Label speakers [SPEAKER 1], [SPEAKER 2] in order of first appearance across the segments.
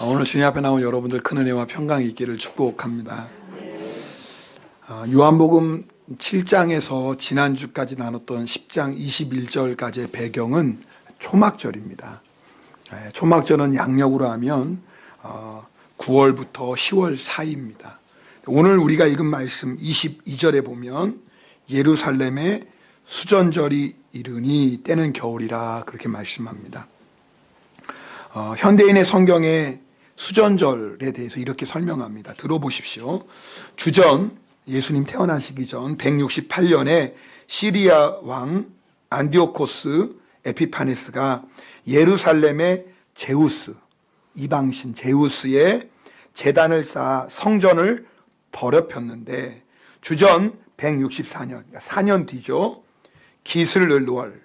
[SPEAKER 1] 오늘 주님 앞에 나온 여러분들 큰 은혜와 평강이 있기를 축복합니다. 요한복음 7장에서 지난주까지 나눴던 10장 21절까지의 배경은 초막절입니다. 초막절은 양력으로 하면 9월부터 10월 사이입니다. 오늘 우리가 읽은 말씀 22절에 보면 예루살렘에 수전절이 이르니 때는 겨울이라 그렇게 말씀합니다. 현대인의 성경에 수전절에 대해서 이렇게 설명합니다. 들어보십시오. 주전, 예수님 태어나시기 전 168년에 시리아 왕 안디오코스 에피파네스가 예루살렘의 제우스, 이방신 제우스의 제단을 쌓아 성전을 더럽혔는데 주전 164년, 그러니까 4년 뒤죠. 기슬을월,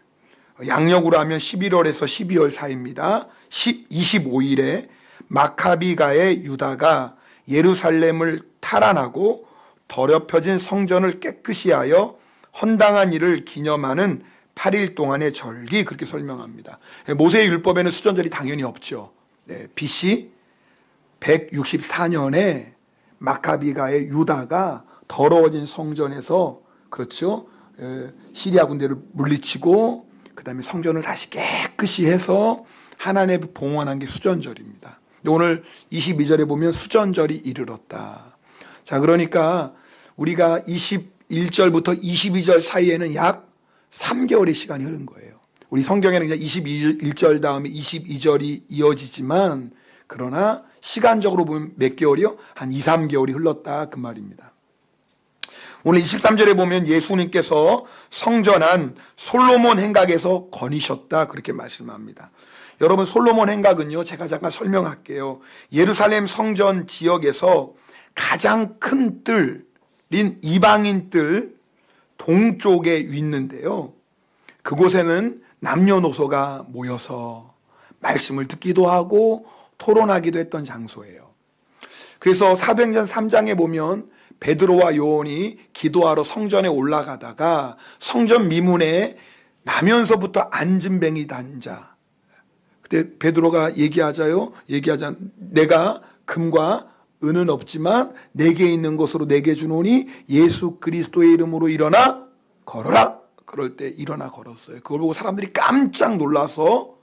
[SPEAKER 1] 양력으로 하면 11월에서 12월 사이입니다. 25일에 마카비가의 유다가 예루살렘을 탈환하고 더럽혀진 성전을 깨끗이 하여 헌당한 일을 기념하는 8일 동안의 절기, 그렇게 설명합니다. 모세의 율법에는 수전절이 당연히 없죠. BC 164년에 마카비가의 유다가 더러워진 성전에서, 그렇죠, 시리아 군대를 물리치고 그 다음에 성전을 다시 깨끗이 해서 하나님을 봉헌한 게 수전절입니다. 오늘 22절에 보면 수전절이 이르렀다. 자, 그러니까 우리가 21절부터 22절 사이에는 약 3개월의 시간이 흐른 거예요. 우리 성경에는 그냥 21절 다음에 22절이 이어지지만, 그러나 시간적으로 보면 몇 개월이요? 한 2, 3개월이 흘렀다, 그 말입니다. 오늘 23절에 보면 예수님께서 성전한 솔로몬 행각에서 거니셨다, 그렇게 말씀합니다. 여러분, 솔로몬 행각은요, 제가 잠깐 설명할게요. 예루살렘 성전 지역에서 가장 큰 뜰인 이방인 뜰 동쪽에 있는데요, 그곳에는 남녀노소가 모여서 말씀을 듣기도 하고 토론하기도 했던 장소예요. 그래서 사도행전 3장에 보면 베드로와 요한이 기도하러 성전에 올라가다가 성전 미문에 나면서부터 앉은뱅이 단자, 그때 베드로가 얘기하자, 내가 금과 은은 없지만 내게 있는 것으로 내게 주노니 예수 그리스도의 이름으로 일어나 걸어라. 그럴 때 일어나 걸었어요. 그걸 보고 사람들이 깜짝 놀라서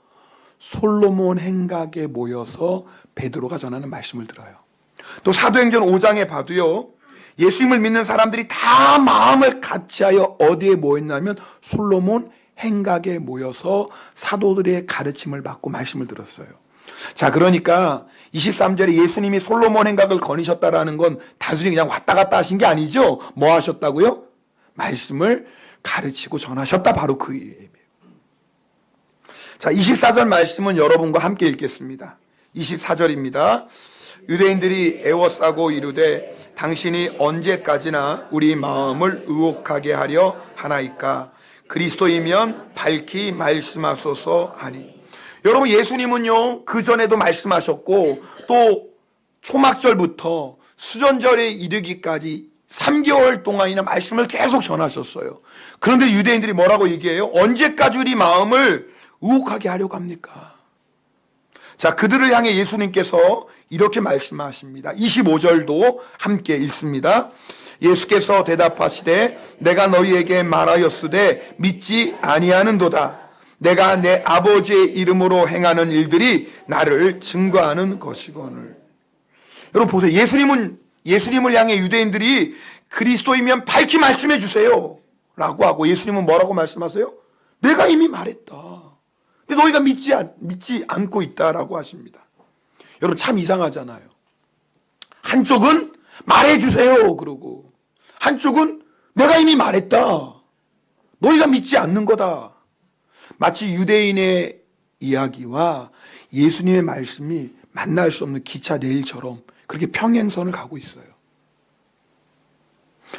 [SPEAKER 1] 솔로몬 행각에 모여서 베드로가 전하는 말씀을 들어요. 또 사도행전 5장에 봐도요, 예수님을 믿는 사람들이 다 마음을 같이하여 어디에 모였냐면 솔로몬 행각에 모여서 사도들의 가르침을 받고 말씀을 들었어요. 자, 그러니까 23절에 예수님이 솔로몬 행각을 거니셨다라는 건 단순히 그냥 왔다 갔다 하신 게 아니죠. 뭐 하셨다고요? 말씀을 가르치고 전하셨다, 바로 그 의미예요. 자, 24절 말씀은 여러분과 함께 읽겠습니다. 24절입니다. 유대인들이 애워싸고 이르되 당신이 언제까지나 우리 마음을 의혹하게 하려 하나이까? 그리스도이면 밝히 말씀하소서 하니. 여러분, 예수님은요, 그 전에도 말씀하셨고 또 초막절부터 수전절에 이르기까지 3개월 동안이나 말씀을 계속 전하셨어요. 그런데 유대인들이 뭐라고 얘기해요? 언제까지 우리 마음을 의혹하게 하려고 합니까? 자, 그들을 향해 예수님께서 이렇게 말씀하십니다. 25절도 함께 읽습니다. 예수께서 대답하시되 내가 너희에게 말하였으되 믿지 아니하는도다. 내가 내 아버지의 이름으로 행하는 일들이 나를 증거하는 것이거늘. 여러분 보세요. 예수님을 향해 유대인들이 그리스도이면 밝히 말씀해 주세요 라고 하고, 예수님은 뭐라고 말씀하세요? 내가 이미 말했다. 근데 너희가 믿지 않고 있다라고 하십니다. 여러분, 참 이상하잖아요. 한쪽은 말해주세요 그러고, 한쪽은 내가 이미 말했다, 너희가 믿지 않는 거다. 마치 유대인의 이야기와 예수님의 말씀이 만날 수 없는 기차 내일처럼 그렇게 평행선을 가고 있어요.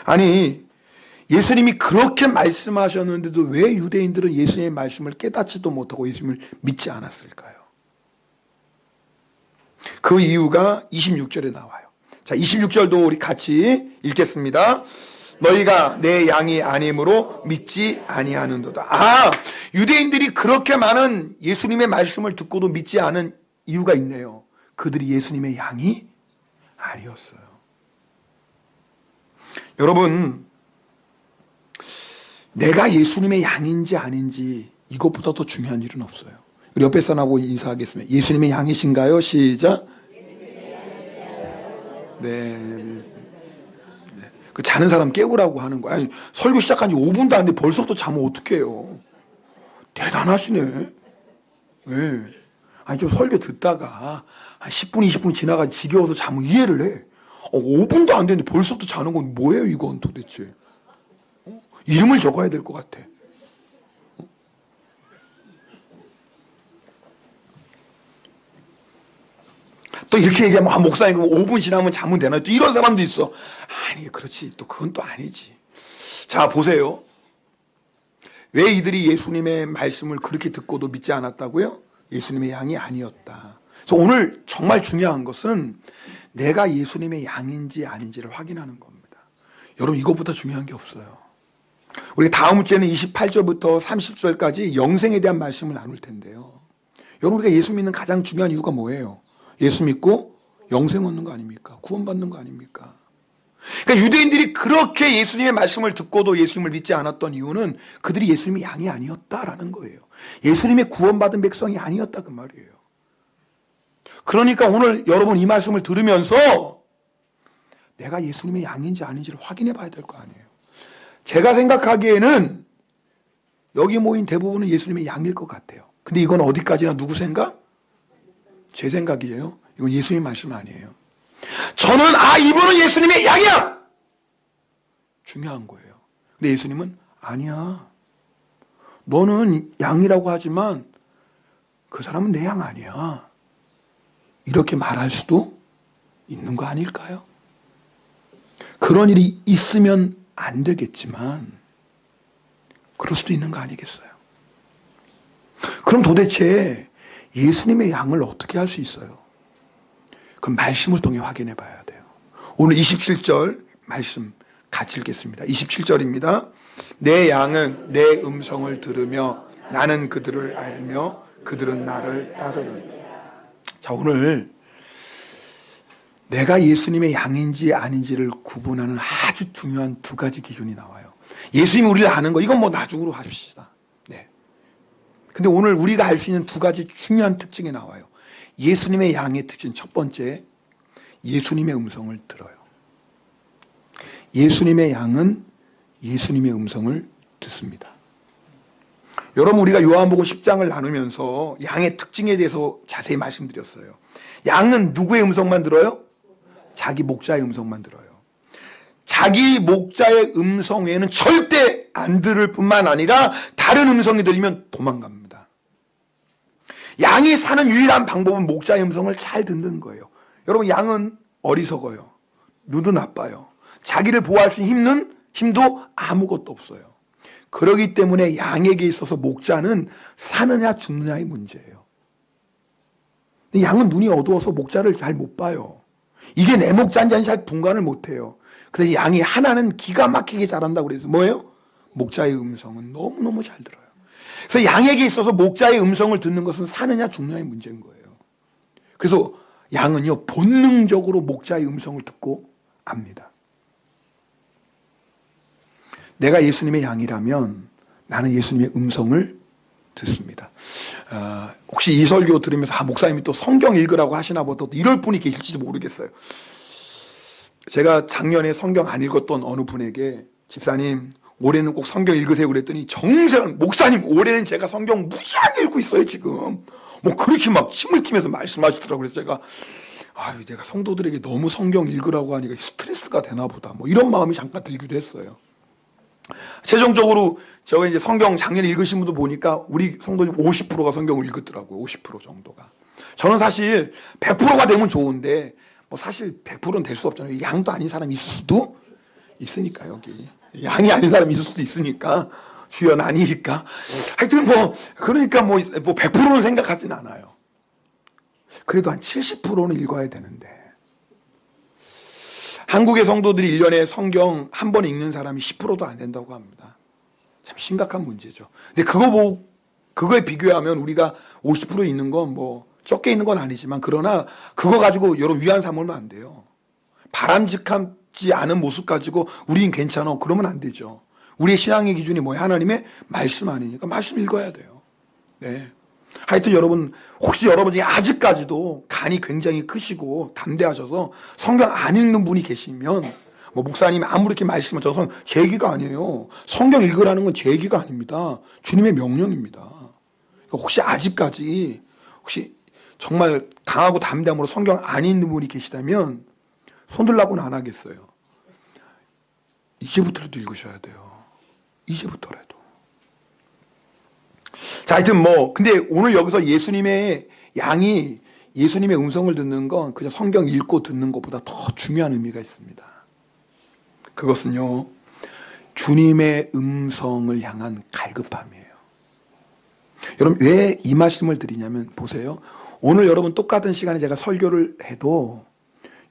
[SPEAKER 1] 아니, 예수님이 그렇게 말씀하셨는데도 왜 유대인들은 예수님의 말씀을 깨닫지도 못하고 예수님을 믿지 않았을까요? 그 이유가 26절에 나와요. 자, 26절도 우리 같이 읽겠습니다. 너희가 내 양이 아님으로 믿지 아니하는도다. 유대인들이 그렇게 많은 예수님의 말씀을 듣고도 믿지 않은 이유가 있네요. 그들이 예수님의 양이 아니었어요. 여러분, 내가 예수님의 양인지 아닌지 이것보다 더 중요한 일은 없어요. 우리 옆에 사람하고 인사하겠습니다. 예수님의 양이신가요? 시작. 네. 그 자는 사람 깨우라고 하는 거야. 아니, 설교 시작한 지 5분도 안 돼 벌써부터 자면 어떡해요. 대단하시네. 네. 아니, 좀 설교 듣다가 한 10분, 20분 지나가 지겨워서 자면 이해를 해. 5분도 안 됐는데 벌써부터 자는 건 뭐예요, 이건 도대체? 이름을 적어야 될 것 같아. 또 이렇게 얘기하면 목사님 5분 지나면 자면 되나요? 또 이런 사람도 있어. 아니, 그렇지. 또 그건 또 아니지. 자, 보세요. 왜 이들이 예수님의 말씀을 그렇게 듣고도 믿지 않았다고요? 예수님의 양이 아니었다. 그래서 오늘 정말 중요한 것은 내가 예수님의 양인지 아닌지를 확인하는 겁니다. 여러분, 이것보다 중요한 게 없어요. 우리 다음 주에는 28절부터 30절까지 영생에 대한 말씀을 나눌 텐데요. 여러분, 우리가 예수 믿는 가장 중요한 이유가 뭐예요? 예수 믿고 영생 얻는 거 아닙니까? 구원받는 거 아닙니까? 그러니까 유대인들이 그렇게 예수님의 말씀을 듣고도 예수님을 믿지 않았던 이유는 그들이 예수님의 양이 아니었다라는 거예요. 예수님의 구원받은 백성이 아니었다 그 말이에요. 그러니까 오늘 여러분 이 말씀을 들으면서 내가 예수님의 양인지 아닌지를 확인해 봐야 될 거 아니에요. 제가 생각하기에는 여기 모인 대부분은 예수님의 양일 것 같아요. 근데 이건 어디까지나 누구 생각? 제 생각이에요. 이건 예수님 말씀 아니에요. 저는 이분은 예수님의 양이야! 중요한 거예요. 근데 예수님은 아니야. 너는 양이라고 하지만 그 사람은 내 양 아니야. 이렇게 말할 수도 있는 거 아닐까요? 그런 일이 있으면 안 되겠지만 그럴 수도 있는 거 아니겠어요? 그럼 도대체 예수님의 양을 어떻게 할 수 있어요? 그럼 말씀을 통해 확인해 봐야 돼요. 오늘 27절 말씀 같이 읽겠습니다. 27절입니다. 내 양은 내 음성을 들으며 나는 그들을 알며 그들은 나를 따르는. 자, 오늘 내가 예수님의 양인지 아닌지를 구분하는 아주 중요한 두 가지 기준이 나와요. 예수님이 우리를 아는 거 이건 뭐 나중으로 합시다. 네. 근데 오늘 우리가 알 수 있는 두 가지 중요한 특징이 나와요. 예수님의 양의 특징 첫 번째, 예수님의 음성을 들어요. 예수님의 양은 예수님의 음성을 듣습니다. 여러분, 우리가 요한복음 10장을 나누면서 양의 특징에 대해서 자세히 말씀드렸어요. 양은 누구의 음성만 들어요? 자기 목자의 음성만 들어요. 자기 목자의 음성 외에는 절대 안 들을 뿐만 아니라 다른 음성이 들리면 도망갑니다. 양이 사는 유일한 방법은 목자의 음성을 잘 듣는 거예요. 여러분, 양은 어리석어요. 눈도 나빠요. 자기를 보호할 수 있는 힘도 아무것도 없어요. 그렇기 때문에 양에게 있어서 목자는 사느냐 죽느냐의 문제예요. 양은 눈이 어두워서 목자를 잘 못 봐요. 이게 내 목자인지 잘 분간을 못해요. 그래서 양이 하나는 기가 막히게 잘한다고 그래서 뭐예요? 목자의 음성은 너무너무 잘 들어요. 그래서 양에게 있어서 목자의 음성을 듣는 것은 사느냐 죽느냐의 문제인 거예요. 그래서 양은요 본능적으로 목자의 음성을 듣고 압니다. 내가 예수님의 양이라면 나는 예수님의 음성을 듣습니다. 혹시 이 설교 들으면서 목사님이 또 성경 읽으라고 하시나 보다 이럴 분이 계실지도 모르겠어요. 제가 작년에 성경 안 읽었던 어느 분에게 집사님 올해는 꼭 성경 읽으세요 그랬더니 정세랑 목사님 올해는 제가 성경 무지하게 읽고 있어요 지금. 뭐 그렇게 막 침을 튀면서 말씀하시더라고요. 그래서 제가 내가 성도들에게 너무 성경 읽으라고 하니까 스트레스가 되나 보다 뭐 이런 마음이 잠깐 들기도 했어요. 최종적으로 제가 이제 성경 작년에 읽으신 분도 보니까 우리 성도님 50%가 성경을 읽었더라고요. 50% 정도가. 저는 사실 100%가 되면 좋은데 뭐 사실 100%는 될 수 없잖아요. 양도 아닌 사람이 있을 수도 있으니까 여기. 양이 아닌 사람이 있을 수도 있으니까 주연 아니니까. 하여튼 그러니까 100%는 생각하진 않아요. 그래도 한 70%는 읽어야 되는데. 한국의 성도들이 1년에 성경 한 번 읽는 사람이 10%도 안 된다고 합니다. 참 심각한 문제죠. 근데 그거에 비교하면 우리가 50% 읽는 건 쫓겨 있는 건 아니지만, 그러나 그거 가지고 여러분 위안 삼으면 안 돼요. 바람직하지 않은 모습 가지고 우린 괜찮아, 그러면 안 되죠. 우리의 신앙의 기준이 뭐예요? 하나님의 말씀 아니니까 말씀 읽어야 돼요. 네. 하여튼 여러분, 혹시 여러분 중에 아직까지도 간이 굉장히 크시고 담대하셔서 성경 안 읽는 분이 계시면, 뭐 목사님이 아무리 이렇게 말씀을, 저 제 얘기가 아니에요. 성경 읽으라는 건 제 얘기가 아닙니다. 주님의 명령입니다. 그러니까 혹시 아직까지 혹시 정말 강하고 담대함으로 성경 안 읽는 분이 계시다면 손 들라고는 안 하겠어요. 이제부터라도 읽으셔야 돼요. 이제부터라도. 자, 하여튼 뭐, 근데 오늘 여기서 예수님의 양이 예수님의 음성을 듣는 건 그냥 성경 읽고 듣는 것보다 더 중요한 의미가 있습니다. 그것은요, 주님의 음성을 향한 갈급함이에요. 여러분, 왜 이 말씀을 드리냐면, 보세요. 오늘 여러분 똑같은 시간에 제가 설교를 해도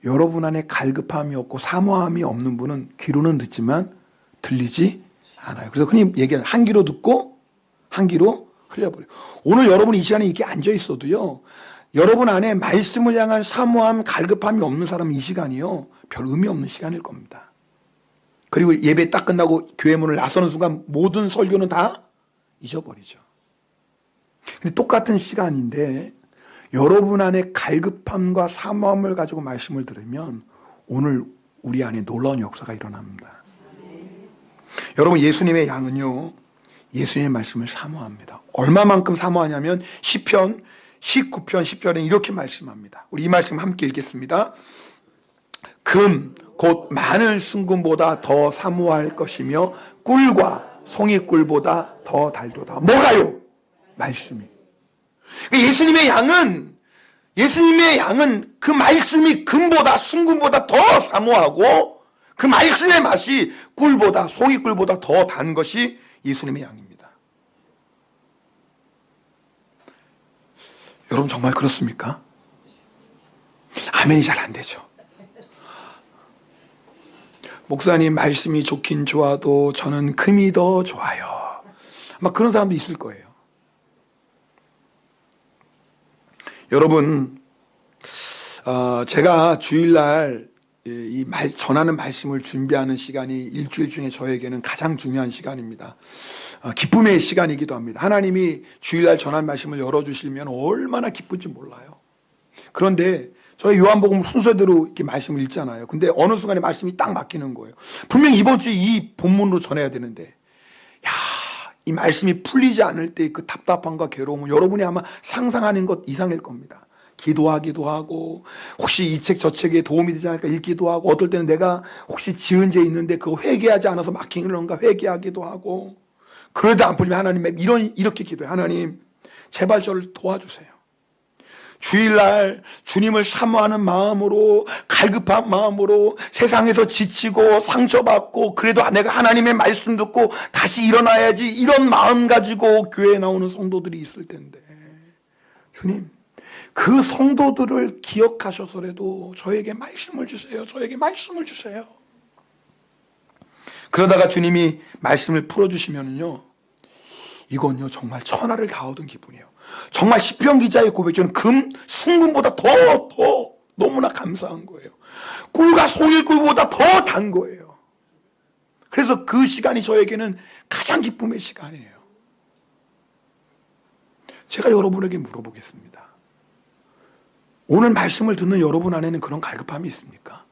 [SPEAKER 1] 여러분 안에 갈급함이 없고 사모함이 없는 분은 귀로는 듣지만 들리지 않아요. 그래서 흔히 얘기하는 한 귀로 듣고 한 귀로 흘려버려요. 오늘 여러분이 이 시간에 이렇게 앉아 있어도요, 여러분 안에 말씀을 향한 사모함, 갈급함이 없는 사람은 이 시간이요, 별 의미 없는 시간일 겁니다. 그리고 예배 딱 끝나고 교회 문을 나서는 순간 모든 설교는 다 잊어버리죠. 근데 똑같은 시간인데 여러분 안에 갈급함과 사모함을 가지고 말씀을 들으면 오늘 우리 안에 놀라운 역사가 일어납니다. 여러분, 예수님의 양은요, 예수님의 말씀을 사모합니다. 얼마만큼 사모하냐면 시편 19편 10절에 이렇게 말씀합니다. 우리 이 말씀 함께 읽겠습니다. 금 곧 마늘 순금보다 더 사모할 것이며 꿀과 송이꿀보다 더 달도다. 뭐가요? 말씀이. 예수님의 양은 그 말씀이 금보다 순금보다 더 사모하고 그 말씀의 맛이 꿀보다 송이꿀보다 더 단 것이 예수님의 양입니다. 여러분, 정말 그렇습니까? 아멘이 잘 안 되죠. 목사님 말씀이 좋긴 좋아도 저는 금이 더 좋아요. 막 그런 사람도 있을 거예요. 여러분, 제가 주일날 전하는 말씀을 준비하는 시간이 일주일 중에 저에게는 가장 중요한 시간입니다. 기쁨의 시간이기도 합니다. 하나님이 주일날 전한 말씀을 열어주시면 얼마나 기쁜지 몰라요. 그런데 저희 요한복음 순서대로 이렇게 말씀을 읽잖아요. 근데 어느 순간에 말씀이 딱 막히는 거예요. 분명히 이번 주에 이 본문으로 전해야 되는데, 이 말씀이 풀리지 않을 때 그 답답함과 괴로움은 여러분이 아마 상상하는 것 이상일 겁니다. 기도하기도 하고, 혹시 이 책 저 책에 도움이 되지 않을까 읽기도 하고, 어떨 때는 내가 혹시 지은 죄 있는데 그거 회개하지 않아서 막힌 건가 회개하기도 하고, 그러다 안 풀리면 하나님 이렇게 기도해. 하나님, 제발 저를 도와주세요. 주일날 주님을 사모하는 마음으로, 갈급한 마음으로, 세상에서 지치고 상처받고 그래도 내가 하나님의 말씀 듣고 다시 일어나야지, 이런 마음 가지고 교회에 나오는 성도들이 있을 텐데, 주님, 그 성도들을 기억하셔서라도 저에게 말씀을 주세요. 저에게 말씀을 주세요. 그러다가 주님이 말씀을 풀어주시면요, 이건요 정말 천하를 다 얻은 기분이에요. 정말 시편 기자의 고백처럼 순금보다 더 너무나 감사한 거예요. 꿀과 송이꿀보다 더 단 거예요. 그래서 그 시간이 저에게는 가장 기쁨의 시간이에요. 제가 여러분에게 물어보겠습니다. 오늘 말씀을 듣는 여러분 안에는 그런 갈급함이 있습니까?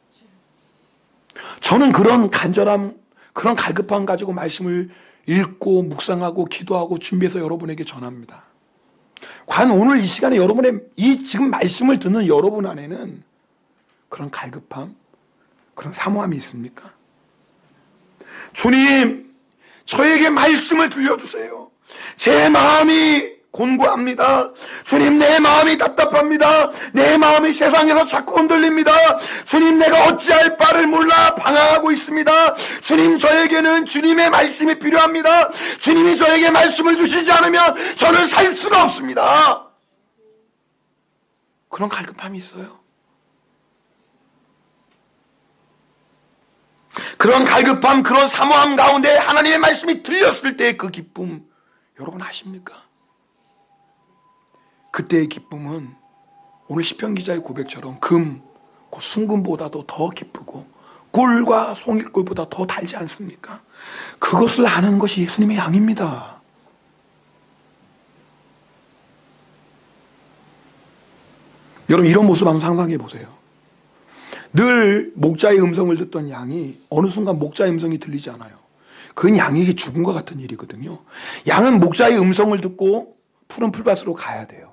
[SPEAKER 1] 저는 그런 간절함, 그런 갈급함 가지고 말씀을 읽고 묵상하고 기도하고 준비해서 여러분에게 전합니다. 과연 오늘 이 시간에 여러분의 이 지금 말씀을 듣는 여러분 안에는 그런 갈급함, 그런 사모함이 있습니까? 주님, 저에게 말씀을 들려주세요. 제 마음이 곤고합니다. 주님, 내 마음이 답답합니다. 내 마음이 세상에서 자꾸 흔들립니다. 주님, 내가 어찌할 바를 몰라 방황하고 있습니다. 주님, 저에게는 주님의 말씀이 필요합니다. 주님이 저에게 말씀을 주시지 않으면 저는 살 수가 없습니다. 그런 갈급함이 있어요. 그런 갈급함, 그런 사모함 가운데 하나님의 말씀이 들렸을 때의 그 기쁨, 여러분 아십니까? 그때의 기쁨은 오늘 시편 기자의 고백처럼 금, 그 순금보다도 더 기쁘고 꿀과 송이꿀보다 더 달지 않습니까? 그것을 아는 것이 예수님의 양입니다. 여러분 이런 모습 한번 상상해 보세요. 늘 목자의 음성을 듣던 양이 어느 순간 목자의 음성이 들리지 않아요. 그건 양에게 죽은 것 같은 일이거든요. 양은 목자의 음성을 듣고 푸른 풀밭으로 가야 돼요.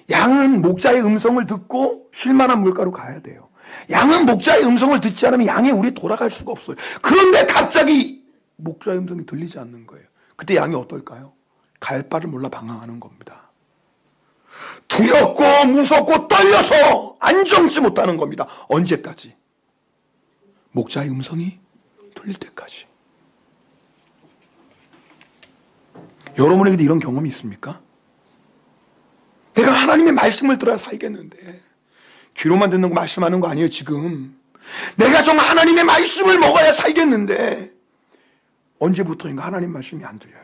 [SPEAKER 1] 양은 목자의 음성을 듣고 쉴만한 물가로 가야 돼요. 양은 목자의 음성을 듣지 않으면 양의 우리 돌아갈 수가 없어요. 그런데 갑자기 목자의 음성이 들리지 않는 거예요. 그때 양이 어떨까요? 갈 바를 몰라 방황하는 겁니다. 두렵고 무섭고 떨려서 안정치 못하는 겁니다. 언제까지? 목자의 음성이 들릴 때까지. 여러분에게도 이런 경험이 있습니까? 내가 하나님의 말씀을 들어야 살겠는데 귀로만 듣는 거 말씀하는 거 아니에요 지금. 내가 정말 하나님의 말씀을 먹어야 살겠는데 언제부터인가 하나님 말씀이 안 들려요.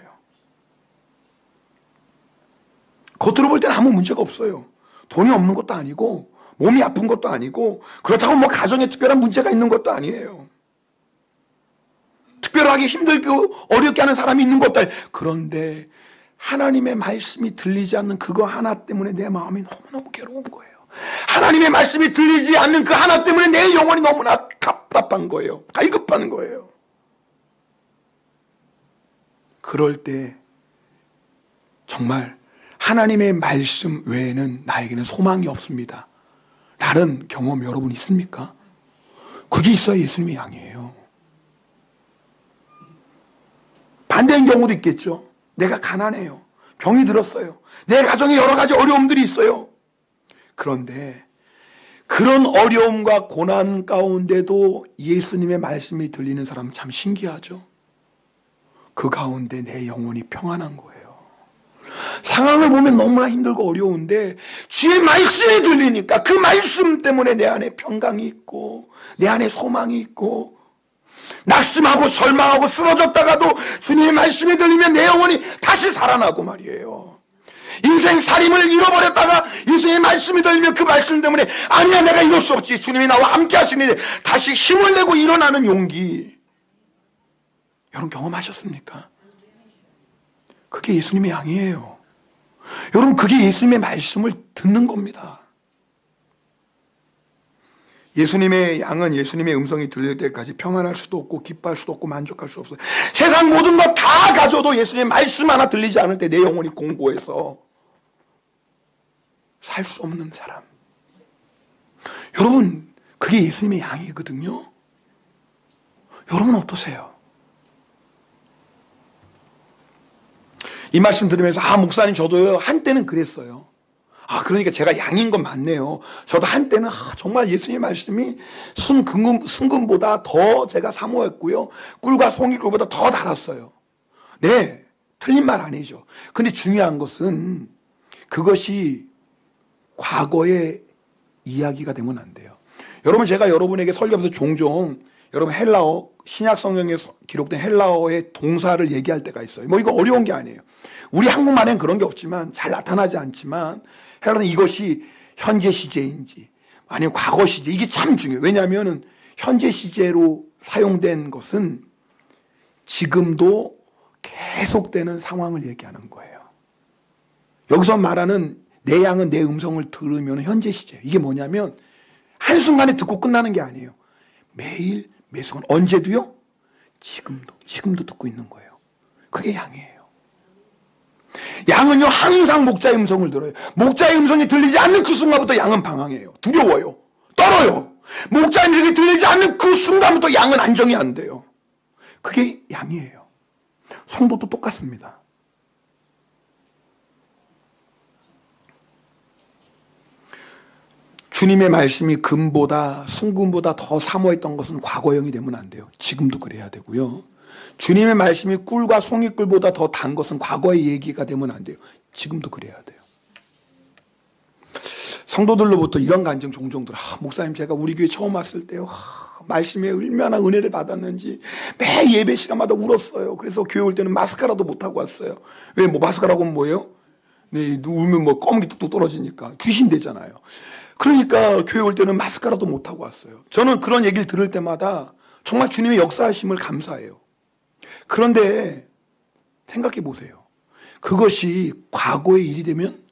[SPEAKER 1] 겉으로 볼 때는 아무 문제가 없어요. 돈이 없는 것도 아니고 몸이 아픈 것도 아니고 그렇다고 뭐 가정에 특별한 문제가 있는 것도 아니에요. 특별하게 힘들고 어렵게 하는 사람이 있는 것도 아니에요. 그런데 하나님의 말씀이 들리지 않는 그거 하나 때문에 내 마음이 너무너무 괴로운 거예요. 하나님의 말씀이 들리지 않는 그 하나 때문에 내 영혼이 너무나 답답한 거예요. 갈급한 거예요. 그럴 때 정말 하나님의 말씀 외에는 나에게는 소망이 없습니다. 라는 경험 여러분 있습니까? 그게 있어야 예수님의 양이에요. 반대인 경우도 있겠죠. 내가 가난해요. 병이 들었어요. 내 가정에 여러 가지 어려움들이 있어요. 그런데 그런 어려움과 고난 가운데도 예수님의 말씀이 들리는 사람은 참 신기하죠. 그 가운데 내 영혼이 평안한 거예요. 상황을 보면 너무나 힘들고 어려운데 주의 말씀이 들리니까 그 말씀 때문에 내 안에 평강이 있고 내 안에 소망이 있고 낙심하고 절망하고 쓰러졌다가도 주님의 말씀이 들리면 내 영혼이 다시 살아나고 말이에요. 인생 살림을 잃어버렸다가 예수님의 말씀이 들리면 그 말씀 때문에 아니야 내가 이럴 수 없지 주님이 나와 함께 하시니 다시 힘을 내고 일어나는 용기. 여러분 경험하셨습니까? 그게 예수님의 양이에요. 여러분 그게 예수님의 말씀을 듣는 겁니다. 예수님의 양은 예수님의 음성이 들릴 때까지 평안할 수도 없고 기뻐할 수도 없고 만족할 수 없어요. 세상 모든 것 다 가져도 예수님의 말씀 하나 들리지 않을 때 내 영혼이 공고해서 살 수 없는 사람. 여러분 그게 예수님의 양이거든요. 여러분 어떠세요? 이 말씀 들으면서 목사님 저도요 한때는 그랬어요. 그러니까 제가 양인 건 맞네요. 저도 한때는 정말 예수님의 말씀이 순금보다 더 제가 사모했고요. 꿀과 송이꿀보다 더 달았어요. 네, 틀린 말 아니죠. 근데 중요한 것은 그것이 과거의 이야기가 되면 안 돼요. 여러분 제가 여러분에게 설교하면서 종종 여러분 헬라어 신약 성경에 기록된 헬라어의 동사를 얘기할 때가 있어요. 뭐 이거 어려운 게 아니에요. 우리 한국말에는 그런 게 없지만 잘 나타나지 않지만 헬라어는 이것이 현재 시제인지 아니면 과거 시제 이게 참 중요해요. 왜냐하면 현재 시제로 사용된 것은 지금도 계속되는 상황을 얘기하는 거예요. 여기서 말하는 내 양은 내 음성을 들으면 현재 시제예요. 이게 뭐냐면 한순간에 듣고 끝나는 게 아니에요. 매일 매순간 언제도요? 지금도 듣고 있는 거예요. 그게 양이에요. 양은요 항상 목자의 음성을 들어요. 목자의 음성이 들리지 않는 그 순간부터 양은 방황해요. 두려워요. 떨어요. 목자의 음성이 들리지 않는 그 순간부터 양은 안정이 안 돼요. 그게 양이에요. 성도도 똑같습니다. 주님의 말씀이 금보다 순금보다 더 사모했던 것은 과거형이 되면 안 돼요. 지금도 그래야 되고요. 주님의 말씀이 꿀과 송이꿀보다 더 단 것은 과거의 얘기가 되면 안 돼요. 지금도 그래야 돼요. 성도들로부터 이런 간증 종종 들어. 목사님 제가 우리 교회 처음 왔을 때요. 말씀에 얼마나 은혜를 받았는지 매 예배 시간마다 울었어요. 그래서 교회 올 때는 마스카라도 못하고 왔어요. 왜? 마스카라고 하면 뭐예요? 네, 울면 검기 뚝뚝 떨어지니까 귀신 되잖아요. 그러니까 교회 올 때는 마스카라도 못하고 왔어요. 저는 그런 얘기를 들을 때마다 정말 주님의 역사하심을 감사해요. 그런데 생각해 보세요. 그것이 과거의 일이 되면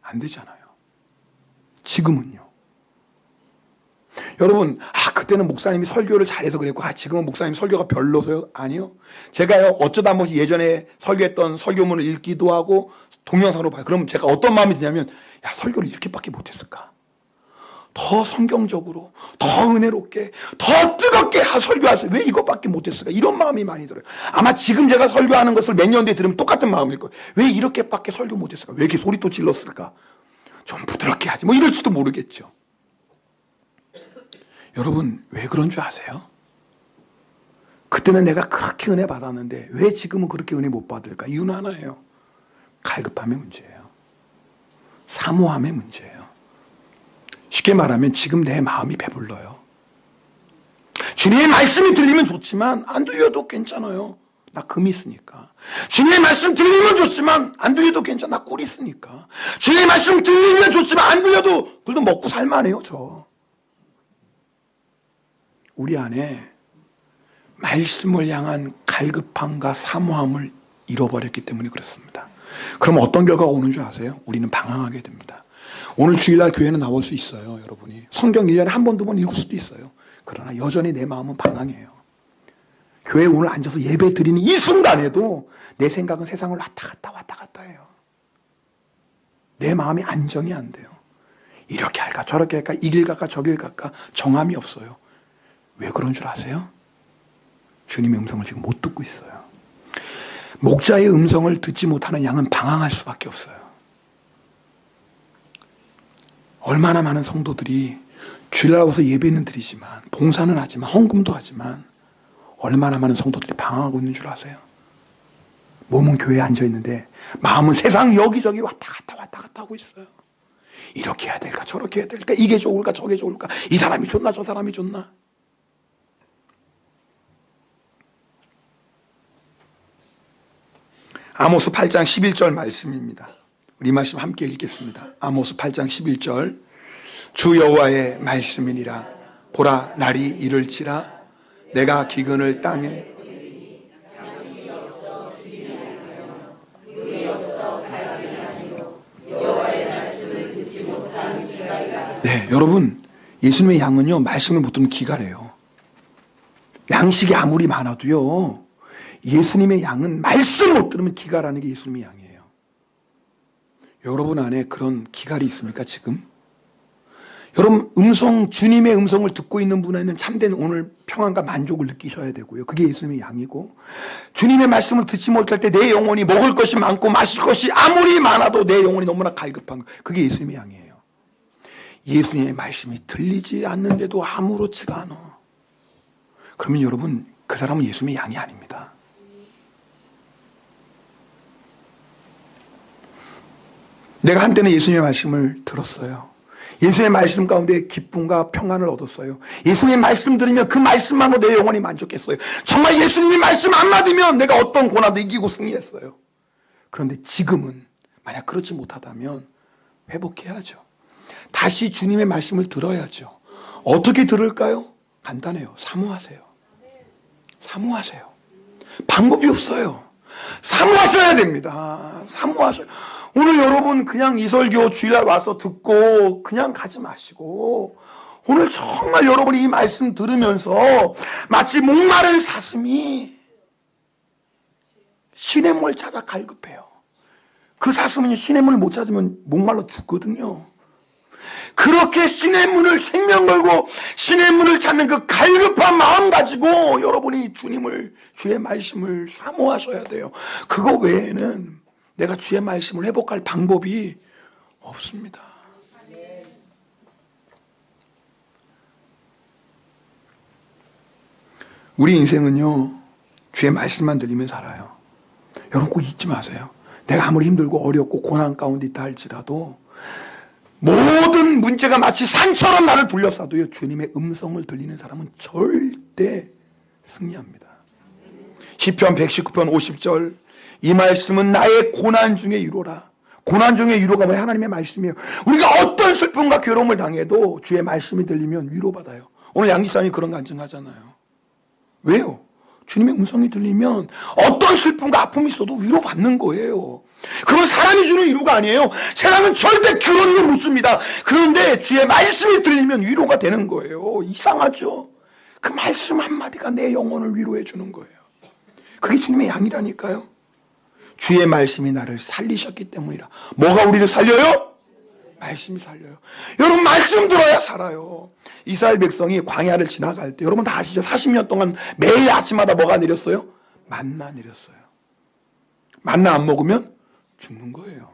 [SPEAKER 1] 안 되잖아요. 지금은요. 여러분, 그때는 목사님이 설교를 잘해서 그랬고, 지금은 목사님 설교가 별로서요? 아니요. 제가요, 어쩌다 한 번씩 예전에 설교했던 설교문을 읽기도 하고, 동영상으로 봐요. 그러면 제가 어떤 마음이 드냐면, 야, 설교를 이렇게밖에 못했을까? 더 성경적으로, 더 은혜롭게, 더 뜨겁게 설교하세요. 왜 이것밖에 못했을까? 이런 마음이 많이 들어요. 아마 지금 제가 설교하는 것을 몇 년 뒤에 들으면 똑같은 마음일 거예요. 왜 이렇게밖에 설교 못했을까? 왜 이렇게 소리 또 질렀을까? 좀 부드럽게 하지. 뭐 이럴지도 모르겠죠. 여러분, 왜 그런 줄 아세요? 그때는 내가 그렇게 은혜 받았는데 왜 지금은 그렇게 은혜 못 받을까? 이유는 하나예요. 갈급함의 문제예요. 사모함의 문제예요. 쉽게 말하면 지금 내 마음이 배불러요. 주님의 말씀이 들리면 좋지만 안 들려도 괜찮아요. 나 금 있으니까. 주님의 말씀 들리면 좋지만 안 들려도 괜찮아. 나 꿀 있으니까. 주님의 말씀 들리면 좋지만 안 들려도 그래도 먹고 살만해요, 저. 우리 안에 말씀을 향한 갈급함과 사모함을 잃어버렸기 때문에 그렇습니다. 그럼 어떤 결과가 오는 줄 아세요? 우리는 방황하게 됩니다. 오늘 주일날 교회는 나올 수 있어요, 여러분이. 성경 1년에 한 번, 두 번 읽을 수도 있어요. 그러나 여전히 내 마음은 방황해요. 교회에 오늘 앉아서 예배 드리는 이 순간에도 내 생각은 세상을 왔다 갔다 해요. 내 마음이 안정이 안 돼요. 이렇게 할까 저렇게 할까 이 길 갈까 저 길 갈까 정함이 없어요. 왜 그런 줄 아세요? 주님의 음성을 지금 못 듣고 있어요. 목자의 음성을 듣지 못하는 양은 방황할 수밖에 없어요. 얼마나 많은 성도들이 주일날 와서 예배는 드리지만 봉사는 하지만 헌금도 하지만 얼마나 많은 성도들이 방황하고 있는 줄 아세요? 몸은 교회에 앉아있는데 마음은 세상 여기저기 왔다 갔다 하고 있어요. 이렇게 해야 될까 저렇게 해야 될까 이게 좋을까 저게 좋을까 이 사람이 좋나 저 사람이 좋나. 아모스 8장 11절 말씀입니다. 우리 말씀 함께 읽겠습니다. 아모스 8장 11절 주 여호와의 말씀이니라. 보라 날이 이를지라 내가 기근을 땅에 네, 여러분 예수님의 양은요 말씀을 못 듣는 기가래요. 양식이 아무리 많아도요 예수님의 양은 말씀 못 들으면 기갈하는 게 예수님의 양이에요. 여러분 안에 그런 기갈이 있습니까 지금? 여러분 주님의 음성을 듣고 있는 분에는 참된 오늘 평안과 만족을 느끼셔야 되고요. 그게 예수님의 양이고 주님의 말씀을 듣지 못할 때 내 영혼이 먹을 것이 많고 마실 것이 아무리 많아도 내 영혼이 너무나 갈급한 거 그게 예수님의 양이에요. 예수님의 말씀이 들리지 않는데도 아무렇지가 않아. 그러면 여러분 그 사람은 예수님의 양이 아닙니다. 내가 한때는 예수님의 말씀을 들었어요. 예수님의 말씀 가운데 기쁨과 평안을 얻었어요. 예수님의 말씀 들으면 그 말씀만으로 내 영혼이 만족했어요. 정말 예수님의 말씀 안 맞으면 내가 어떤 고난도 이기고 승리했어요. 그런데 지금은 만약 그렇지 못하다면 회복해야죠. 다시 주님의 말씀을 들어야죠. 어떻게 들을까요? 간단해요. 사모하세요. 사모하세요. 방법이 없어요. 사모하셔야 됩니다. 사모하셔야. 오늘 여러분 그냥 이 설교 주일날 와서 듣고 그냥 가지 마시고 오늘 정말 여러분이 이 말씀 들으면서 마치 목마른 사슴이 시냇물 찾아 갈급해요. 그 사슴은 시냇물을 못 찾으면 목말라 죽거든요. 그렇게 시냇물을 생명 걸고 시냇물을 찾는 그 갈급한 마음 가지고 여러분이 주의 말씀을 사모하셔야 돼요. 그거 외에는 내가 주의 말씀을 회복할 방법이 없습니다. 우리 인생은요 주의 말씀만 들리면 살아요. 여러분 꼭 잊지 마세요. 내가 아무리 힘들고 어렵고 고난 가운데 있다 할지라도 모든 문제가 마치 산처럼 나를 둘러싸도요 주님의 음성을 들리는 사람은 절대 승리합니다. 시편 119편 50절 이 말씀은 나의 고난 중에 이로라. 고난 중에 위로가 뭐예요? 하나님의 말씀이에요. 우리가 어떤 슬픔과 괴로움을 당해도 주의 말씀이 들리면 위로받아요. 오늘 양지사님 그런 간증하잖아요. 왜요? 주님의 음성이 들리면 어떤 슬픔과 아픔이 있어도 위로받는 거예요. 그건 사람이 주는 위로가 아니에요. 세상은 절대 그런 위로 못 줍니다. 그런데 주의 말씀이 들리면 위로가 되는 거예요. 이상하죠? 그 말씀 한마디가 내 영혼을 위로해 주는 거예요. 그게 주님의 양이라니까요. 주의 말씀이 나를 살리셨기 때문이라. 뭐가 우리를 살려요? 말씀이 살려요. 여러분 말씀 들어야 살아요. 이스라엘 백성이 광야를 지나갈 때 여러분 다 아시죠? 40년 동안 매일 아침마다 뭐가 내렸어요? 만나 내렸어요. 만나 안 먹으면 죽는 거예요.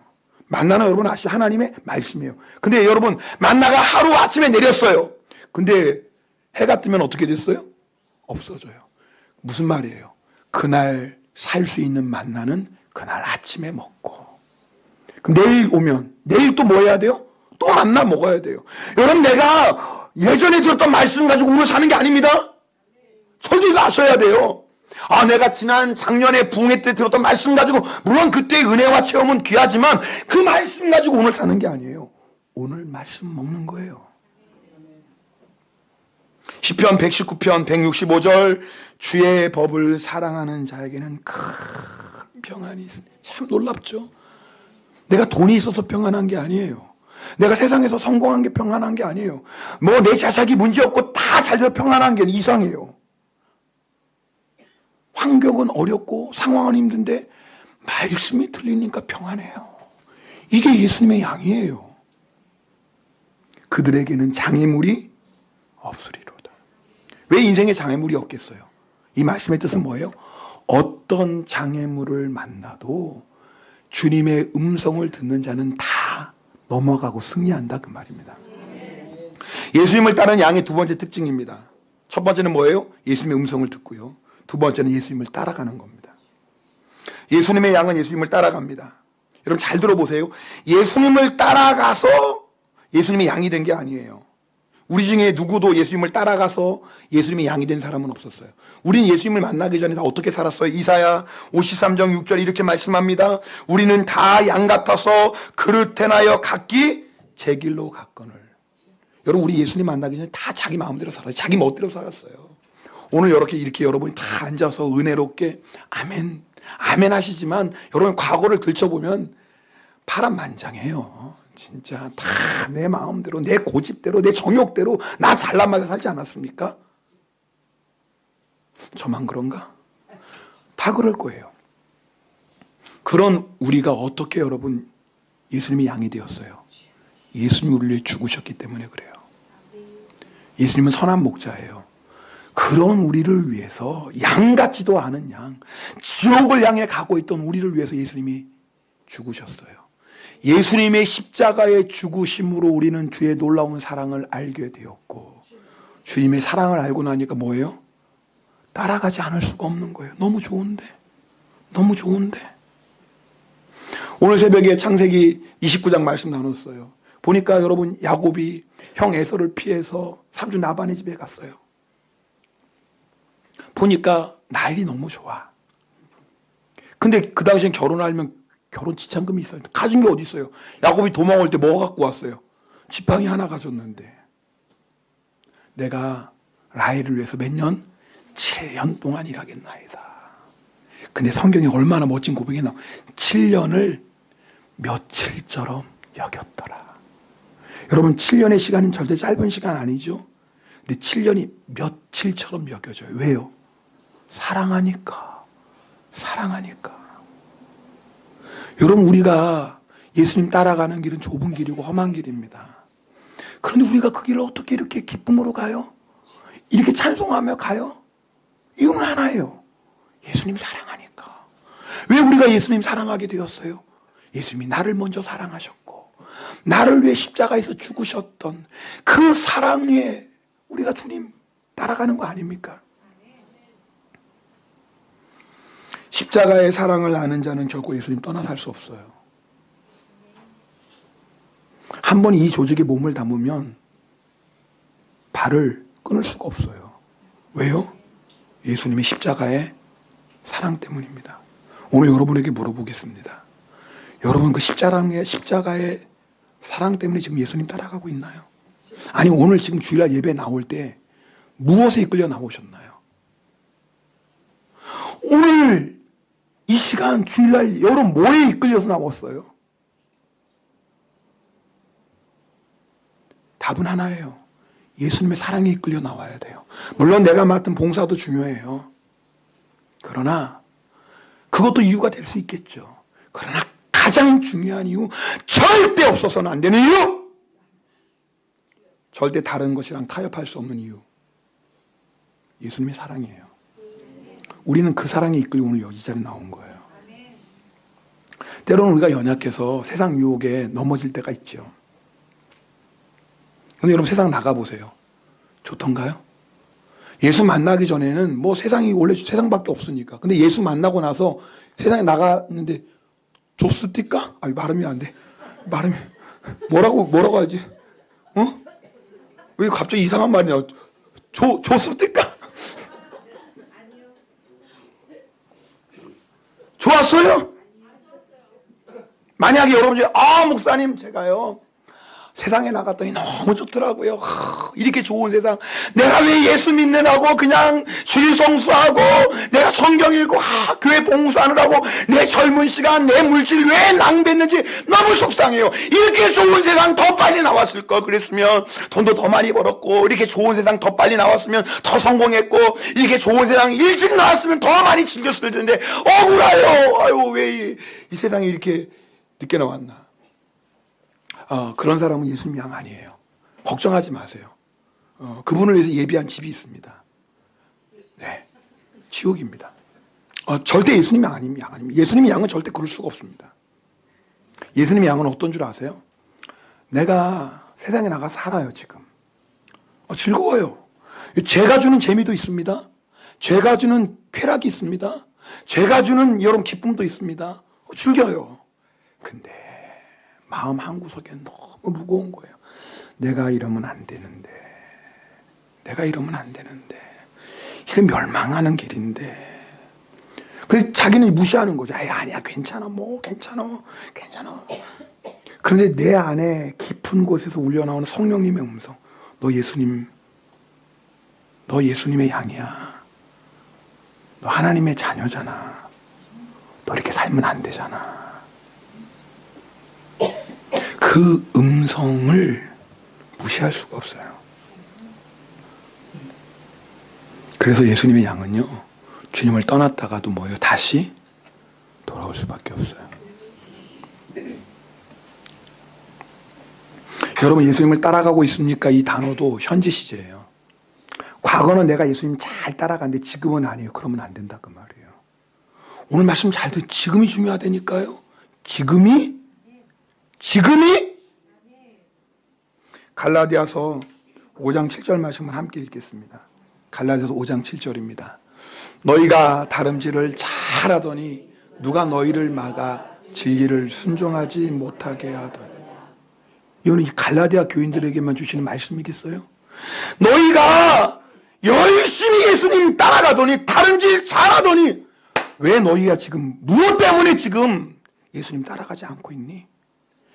[SPEAKER 1] 만나는 여러분 아시죠? 하나님의 말씀이에요. 근데 여러분 만나가 하루 아침에 내렸어요. 근데 해가 뜨면 어떻게 됐어요? 없어져요. 무슨 말이에요? 그날 살 수 있는 만나는 그날 아침에 먹고, 그럼 내일 오면 내일 또 뭐 해야 돼요? 또 만나 먹어야 돼요. 여러분 내가 예전에 들었던 말씀 가지고 오늘 사는 게 아닙니다. 절대 이거 아셔야 돼요. 아, 내가 지난 작년에 부흥회 때 들었던 말씀 가지고, 물론 그때의 은혜와 체험은 귀하지만 그 말씀 가지고 오늘 사는 게 아니에요. 오늘 말씀 먹는 거예요. 시편 119편 165절 주의 법을 사랑하는 자에게는 큰 평안이 있습니다. 참 놀랍죠? 내가 돈이 있어서 평안한 게 아니에요. 내가 세상에서 성공한 게 평안한 게 아니에요. 뭐 내 자식이 문제없고 다 잘 돼서 평안한 게 이상해요. 환경은 어렵고 상황은 힘든데 말씀이 들리니까 평안해요. 이게 예수님의 양이에요. 그들에게는 장애물이 없으리로다. 왜 인생에 장애물이 없겠어요? 이 말씀의 뜻은 뭐예요? 어떤 장애물을 만나도 주님의 음성을 듣는 자는 다 넘어가고 승리한다, 그 말입니다. 예수님을 따르는 양의 두 번째 특징입니다. 첫 번째는 뭐예요? 예수님의 음성을 듣고요. 두 번째는 예수님을 따라가는 겁니다. 예수님의 양은 예수님을 따라갑니다. 여러분 잘 들어보세요. 예수님을 따라가서 예수님의 양이 된 게 아니에요. 우리 중에 누구도 예수님을 따라가서 예수님의 양이 된 사람은 없었어요. 우리는 예수님을 만나기 전에 다 어떻게 살았어요? 이사야 53장 6절 이렇게 말씀합니다. 우리는 다 양 같아서 그릇 행하여 각기 제 길로 갔거늘. 여러분 우리 예수님 만나기 전에 다 자기 마음대로 살아요. 자기 멋대로 살았어요. 오늘 이렇게 여러분이 다 앉아서 은혜롭게 아멘 아멘 하시지만 여러분 과거를 들춰보면 파란만장해요. 진짜 다 내 마음대로, 내 고집대로, 내 정욕대로 나 잘난 맛에 살지 않았습니까? 저만 그런가? 다 그럴 거예요. 그런 우리가 어떻게 여러분 예수님이 양이 되었어요? 예수님이 우리를 위해 죽으셨기 때문에 그래요. 예수님은 선한 목자예요. 그런 우리를 위해서 양 같지도 않은 양, 지옥을 향해 가고 있던 우리를 위해서 예수님이 죽으셨어요. 예수님의 십자가의 죽으심으로 우리는 주의 놀라운 사랑을 알게 되었고, 주님의 사랑을 알고 나니까 뭐예요? 따라가지 않을 수가 없는 거예요. 너무 좋은데, 너무 좋은데. 오늘 새벽에 창세기 29장 말씀 나눴어요. 보니까 여러분 야곱이 형 에서를 피해서 삼촌 라반의 집에 갔어요. 보니까 나일이 너무 좋아. 근데 그 당시엔 결혼하려면 결혼 지참금이 있어요. 가진 게 어디 있어요? 야곱이 도망올 때 뭐 갖고 왔어요? 지팡이 하나 가졌는데, 내가 라헬을 위해서 몇 년? 7년 동안 일하겠나이다. 근데 성경에 얼마나 멋진 고백이 나와. 7년을 며칠처럼 여겼더라. 여러분 7년의 시간은 절대 짧은 시간 아니죠? 근데 7년이 며칠처럼 여겨져요. 왜요? 사랑하니까. 사랑하니까. 여러분 우리가 예수님 따라가는 길은 좁은 길이고 험한 길입니다. 그런데 우리가 그 길을 어떻게 이렇게 기쁨으로 가요? 이렇게 찬송하며 가요? 이유는 하나예요. 예수님 사랑하니까. 왜 우리가 예수님 사랑하게 되었어요? 예수님이 나를 먼저 사랑하셨고 나를 위해 십자가에서 죽으셨던 그 사랑에 우리가 주님 따라가는 거 아닙니까? 십자가의 사랑을 아는 자는 결코 예수님 떠나 살 수 없어요. 한 번 이 조직에 몸을 담으면 발을 끊을 수가 없어요. 왜요? 예수님의 십자가의 사랑 때문입니다. 오늘 여러분에게 물어보겠습니다. 여러분 그 십자가의 사랑 때문에 지금 예수님 따라가고 있나요? 아니 오늘 지금 주일날 예배 나올 때 무엇에 이끌려 나오셨나요? 오늘 이 시간 주일날 여러분 뭐에 이끌려서 나왔어요? 답은 하나예요. 예수님의 사랑에 이끌려 나와야 돼요. 물론 내가 맡은 봉사도 중요해요. 그러나 그것도 이유가 될 수 있겠죠. 그러나 가장 중요한 이유, 절대 없어서는 안 되는 이유, 절대 다른 것이랑 타협할 수 없는 이유, 예수님의 사랑이에요. 우리는 그 사랑에 이끌려 오늘 여기 자리에 나온 거예요. 때로는 우리가 연약해서 세상 유혹에 넘어질 때가 있죠. 근데 여러분 세상 나가보세요. 좋던가요? 예수 만나기 전에는 뭐 세상이 원래 세상밖에 없으니까. 근데 예수 만나고 나서 세상에 나갔는데 좁습니까? 아니 발음이 안 돼. 발음이 뭐라고 하지? 어? 왜 갑자기 이상한 말이냐? 좁습니까? 좋았어요? 만약에 여러분이 목사님 제가요 세상에 나갔더니 너무 좋더라고요. 이렇게 좋은 세상, 내가 왜 예수 믿느라고 그냥 주일 성수하고 내가 성경 읽고 교회 봉사하느라고 내 젊은 시간 내 물질 왜 낭비했는지 너무 속상해요. 이렇게 좋은 세상 더 빨리 나왔을 걸 그랬으면 돈도 더 많이 벌었고, 이렇게 좋은 세상 더 빨리 나왔으면 더 성공했고, 이렇게 좋은 세상 일찍 나왔으면 더 많이 즐겼을 텐데 억울해요. 아유 왜 이 세상에 이렇게 늦게 나왔나. 그런 사람은 예수님 양 아니에요. 걱정하지 마세요. 그분을 위해서 예비한 집이 있습니다. 네, 지옥입니다. 절대 예수님 양 아닙니다. 예수님의 양은 절대 그럴 수가 없습니다. 예수님의 양은 어떤 줄 아세요? 내가 세상에 나가 살아요 지금. 즐거워요. 죄가 주는 재미도 있습니다. 죄가 주는 쾌락이 있습니다. 죄가 주는 여러분 기쁨도 있습니다. 즐겨요. 근데 마음 한구석에 너무 무거운 거예요. 내가 이러면 안 되는데, 내가 이러면 안 되는데, 이게 멸망하는 길인데. 그래서 자기는 무시하는 거죠. 아니야 괜찮아 괜찮아. 그런데 내 안에 깊은 곳에서 울려나오는 성령님의 음성, 너 예수님의 양이야. 너 하나님의 자녀잖아. 너 이렇게 살면 안 되잖아. 그 음성을 무시할 수가 없어요. 그래서 예수님의 양은요, 주님을 떠났다가도 뭐예요? 다시 돌아올 수밖에 없어요. 여러분 예수님을 따라가고 있습니까? 이 단어도 현재 시제예요. 과거는 내가 예수님 잘 따라갔는데 지금은 아니에요. 그러면 안 된다 그 말이에요. 오늘 말씀 잘 들으세요. 지금이 중요하다니까요. 지금이 갈라디아서 5장 7절 말씀을 함께 읽겠습니다. 갈라디아서 5장 7절입니다. 너희가 다름질을 잘하더니 누가 너희를 막아 진리를 순종하지 못하게 하더니. 이거는 이 갈라디아 교인들에게만 주시는 말씀이겠어요? 너희가 열심히 예수님 따라가더니 다름질 잘하더니 왜 너희가 지금 무엇 때문에 지금 예수님 따라가지 않고 있니?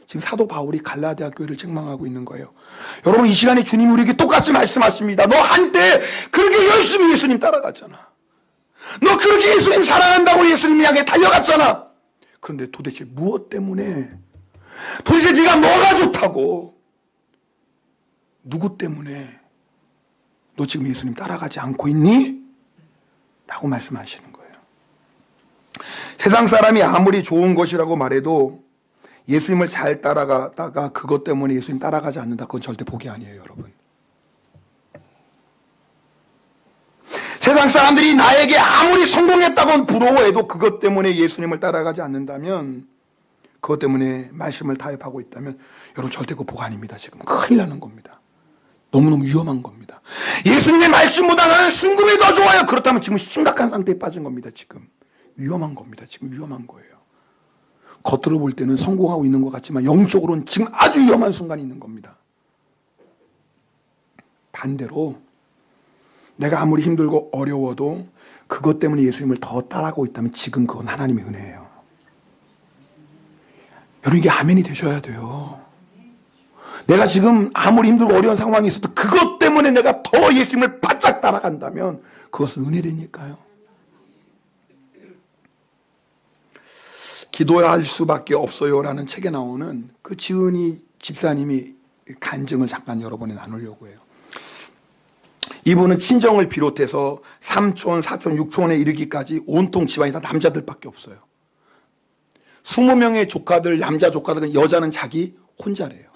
[SPEAKER 1] 지금 사도 바울이 갈라디아 교회를 책망하고 있는 거예요. 여러분 이 시간에 주님이 우리에게 똑같이 말씀하십니다. 너 한때 그렇게 열심히 예수님 따라갔잖아. 너 그렇게 예수님 사랑한다고 예수님 향해 달려갔잖아. 그런데 도대체 무엇 때문에, 도대체 네가 뭐가 좋다고, 누구 때문에 너 지금 예수님 따라가지 않고 있니? 라고 말씀하시는 거예요. 세상 사람이 아무리 좋은 것이라고 말해도 예수님을 잘 따라가다가 그것 때문에 예수님 따라가지 않는다, 그건 절대 복이 아니에요, 여러분. 세상 사람들이 나에게 아무리 성공했다고 부러워해도 그것 때문에 예수님을 따라가지 않는다면, 그것 때문에 말씀을 타협하고 있다면 여러분 절대 그 복 아닙니다. 지금 큰일 나는 겁니다. 너무너무 위험한 겁니다. 예수님의 말씀보다 나는 순금이 더 좋아요. 그렇다면 지금 심각한 상태에 빠진 겁니다. 지금 위험한 겁니다. 지금 위험한 거예요. 겉으로 볼 때는 성공하고 있는 것 같지만 영적으로는 지금 아주 위험한 순간이 있는 겁니다. 반대로 내가 아무리 힘들고 어려워도 그것 때문에 예수님을 더 따라가고 있다면 지금 그건 하나님의 은혜예요. 여러분 이게 아멘이 되셔야 돼요. 내가 지금 아무리 힘들고 어려운 상황이 있어도 그것 때문에 내가 더 예수님을 바짝 따라간다면 그것은 은혜라니까요. 기도할 수밖에 없어요라는 책에 나오는 그 지은이 집사님이 간증을 잠깐 여러분에 나누려고 해요. 이분은 친정을 비롯해서 삼촌, 사촌, 육촌에 이르기까지 온통 집안이 다 남자들밖에 없어요. 20명의 조카들, 남자 조카들은 여자는 자기 혼자래요.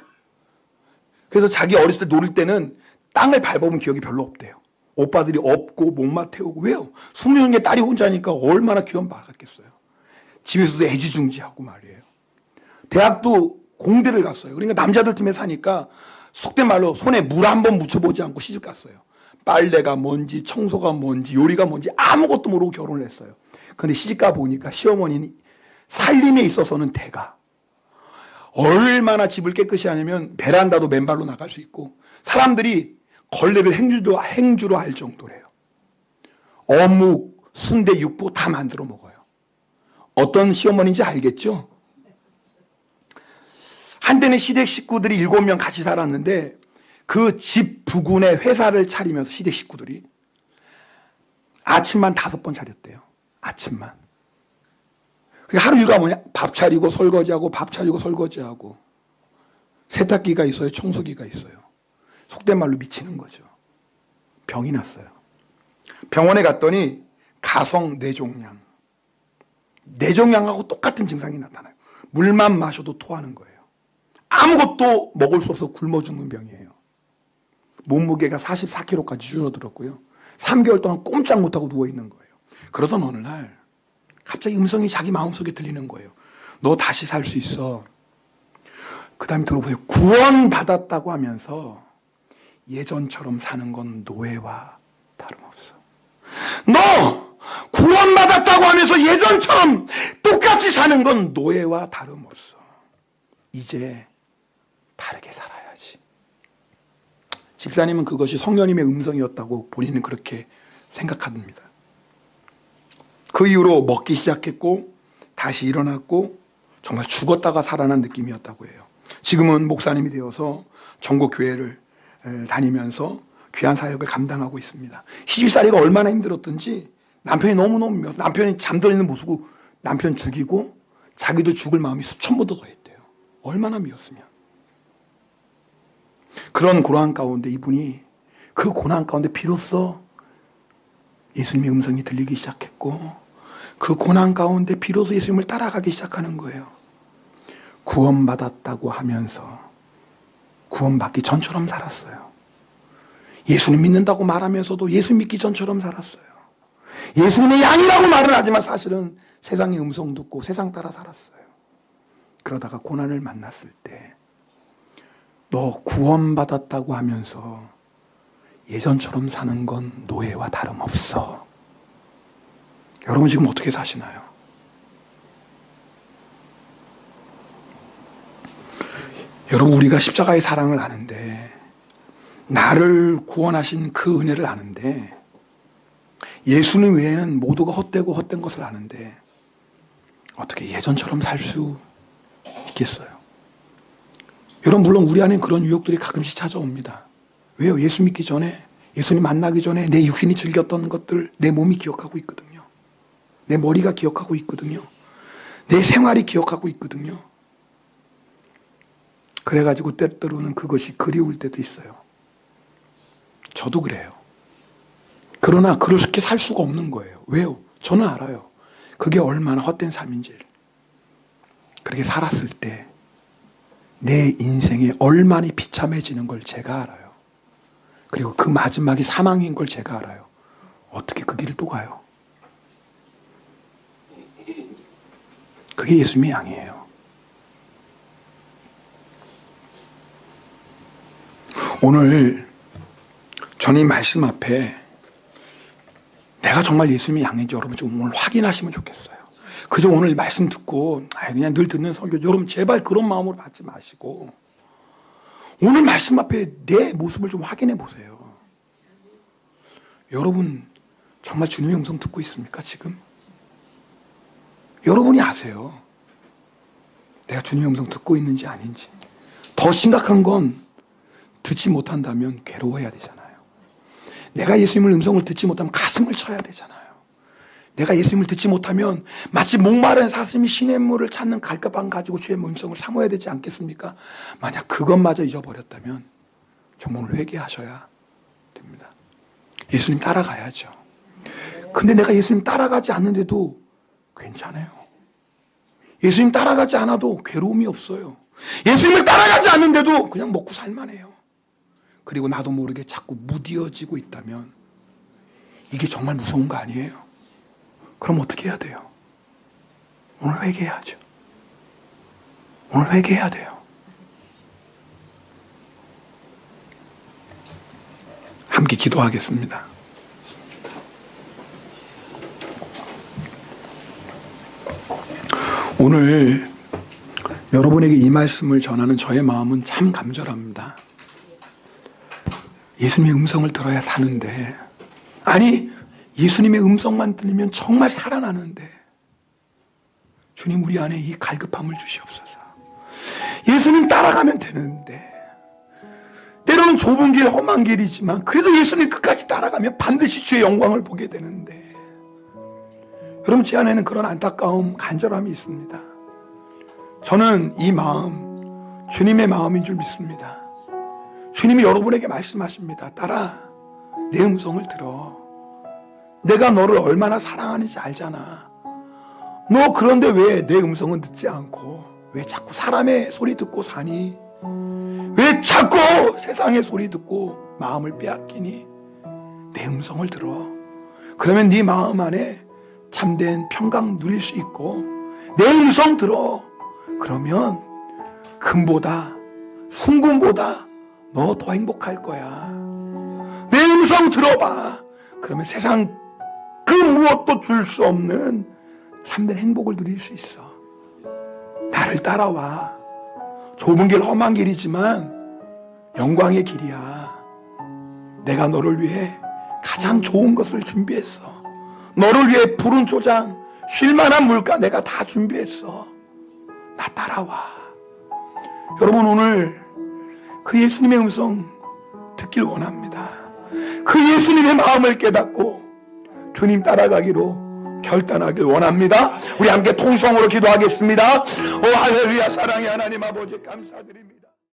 [SPEAKER 1] 그래서 자기 어렸을 때 놀을 때는 땅을 밟아본 기억이 별로 없대요. 오빠들이 업고 목마 태우고. 왜요? 20명의 딸이 혼자니까 얼마나 귀염 받았겠어요. 집에서도 애지중지하고 말이에요. 대학도 공대를 갔어요. 그러니까 남자들 팀에 사니까 속된 말로 손에 물 한 번 묻혀보지 않고 시집 갔어요. 빨래가 뭔지 청소가 뭔지 요리가 뭔지 아무것도 모르고 결혼을 했어요. 그런데 시집가 보니까 시어머니는 살림에 있어서는 대가. 얼마나 집을 깨끗이 하냐면 베란다도 맨발로 나갈 수 있고 사람들이 걸레를 행주로 할 정도래요. 어묵, 순대, 육포 다 만들어 먹어요. 어떤 시어머니인지 알겠죠? 한때는 시댁 식구들이 7명 같이 살았는데 그 집 부근에 회사를 차리면서 시댁 식구들이 아침만 5번 차렸대요. 아침만. 하루 일과가 뭐냐? 밥 차리고 설거지하고 밥 차리고 설거지하고 세탁기가 있어요. 청소기가 있어요. 속된 말로 미치는 거죠. 병이 났어요. 병원에 갔더니 가성 뇌종양. 뇌종양하고 똑같은 증상이 나타나요. 물만 마셔도 토하는 거예요. 아무것도 먹을 수 없어 굶어 죽는 병이에요. 몸무게가 44kg까지 줄어들었고요. 3개월 동안 꼼짝 못하고 누워있는 거예요. 그러던 어느 날 갑자기 음성이 자기 마음속에 들리는 거예요. 너 다시 살 수 있어. 그 다음에 들어보세요. 구원받았다고 하면서 예전처럼 사는 건 노예와 다름없어. 너 구원받았다고 하면서 예전처럼 똑같이 사는 건 노예와 다름없어. 이제 다르게 살아야지. 집사님은 그것이 성령님의 음성이었다고 본인은 그렇게 생각합니다. 그 이후로 먹기 시작했고 다시 일어났고 정말 죽었다가 살아난 느낌이었다고 해요. 지금은 목사님이 되어서 전국 교회를 다니면서 귀한 사역을 감당하고 있습니다. 시집살이가 얼마나 힘들었던지 남편이 너무너무 미워서 남편이 잠들어있는 모습을 남편 죽이고 자기도 죽을 마음이 수천 번도 더 했대요. 얼마나 미웠으면. 그런 고난 가운데 이분이 그 고난 가운데 비로소 예수님의 음성이 들리기 시작했고 그 고난 가운데 비로소 예수님을 따라가기 시작하는 거예요. 구원받았다고 하면서 구원받기 전처럼 살았어요. 예수님 믿는다고 말하면서도 예수 믿기 전처럼 살았어요. 예수님의 양이라고 말을 하지만 사실은 세상의 음성 듣고 세상 따라 살았어요. 그러다가 고난을 만났을 때 너 구원받았다고 하면서 예전처럼 사는 건 노예와 다름없어. 여러분 지금 어떻게 사시나요? 여러분 우리가 십자가의 사랑을 아는데 나를 구원하신 그 은혜를 아는데 예수님 외에는 모두가 헛되고 헛된 것을 아는데 어떻게 예전처럼 살 수 있겠어요? 여러분 물론 우리 안에 그런 유혹들이 가끔씩 찾아옵니다. 왜요? 예수 믿기 전에 예수님 만나기 전에 내 육신이 즐겼던 것들 내 몸이 기억하고 있거든요. 내 머리가 기억하고 있거든요. 내 생활이 기억하고 있거든요. 그래가지고 때로는 그것이 그리울 때도 있어요. 저도 그래요. 그러나 그렇게 살 수가 없는 거예요. 왜요? 저는 알아요. 그게 얼마나 헛된 삶인지를. 그렇게 살았을 때 내 인생에 얼마나 비참해지는 걸 제가 알아요. 그리고 그 마지막이 사망인 걸 제가 알아요. 어떻게 그 길을 또 가요? 그게 예수님의 양이에요. 오늘 저는 이 말씀 앞에 내가 정말 예수님의 양인지 여러분 좀 오늘 확인하시면 좋겠어요. 그저 오늘 말씀 듣고 그냥 늘 듣는 설교 여러분 제발 그런 마음으로 받지 마시고 오늘 말씀 앞에 내 모습을 좀 확인해 보세요. 여러분 정말 주님의 음성 듣고 있습니까 지금? 여러분이 아세요. 내가 주님의 음성 듣고 있는지 아닌지. 더 심각한 건 듣지 못한다면 괴로워해야 되잖아요. 내가 예수님의 음성을 듣지 못하면 가슴을 쳐야 되잖아요. 내가 예수님을 듣지 못하면 마치 목마른 사슴이 시냇물을 찾는 갈급함 가지고 주의 음성을 사모해야 되지 않겠습니까? 만약 그것마저 잊어버렸다면 정말 회개하셔야 됩니다. 예수님 따라가야죠. 근데 내가 예수님 따라가지 않는데도 괜찮아요. 예수님 따라가지 않아도 괴로움이 없어요. 예수님을 따라가지 않는데도 그냥 먹고 살만해요. 그리고 나도 모르게 자꾸 무디어지고 있다면 이게 정말 무서운 거 아니에요? 그럼 어떻게 해야 돼요? 오늘 회개해야죠. 오늘 회개해야 돼요. 함께 기도하겠습니다. 오늘 여러분에게 이 말씀을 전하는 저의 마음은 참 간절합니다. 예수님의 음성을 들어야 사는데, 아니 예수님의 음성만 들으면 정말 살아나는데, 주님 우리 안에 이 갈급함을 주시옵소서. 예수님 따라가면 되는데, 때로는 좁은 길 험한 길이지만 그래도 예수님 끝까지 따라가면 반드시 주의 영광을 보게 되는데, 여러분 제 안에는 그런 안타까움, 간절함이 있습니다. 저는 이 마음 주님의 마음인 줄 믿습니다. 주님이 여러분에게 말씀하십니다. 딸아, 내 음성을 들어. 내가 너를 얼마나 사랑하는지 알잖아. 너 그런데 왜 내 음성은 듣지 않고 왜 자꾸 사람의 소리 듣고 사니? 왜 자꾸 세상의 소리 듣고 마음을 빼앗기니? 내 음성을 들어. 그러면 네 마음 안에 참된 평강 누릴 수 있고, 내 음성 들어. 그러면 금보다 순금보다 너 더 행복할 거야. 내 음성 들어봐. 그러면 세상 그 무엇도 줄 수 없는 참된 행복을 누릴 수 있어. 나를 따라와. 좁은 길 험한 길이지만 영광의 길이야. 내가 너를 위해 가장 좋은 것을 준비했어. 너를 위해 푸른 초장, 쉴만한 물가 내가 다 준비했어. 나 따라와. 여러분 오늘 그 예수님의 음성 듣길 원합니다. 그 예수님의 마음을 깨닫고 주님 따라가기로 결단하길 원합니다. 우리 함께 통성으로 기도하겠습니다. 오 할렐루야. 사랑의 하나님 아버지 감사드립니다.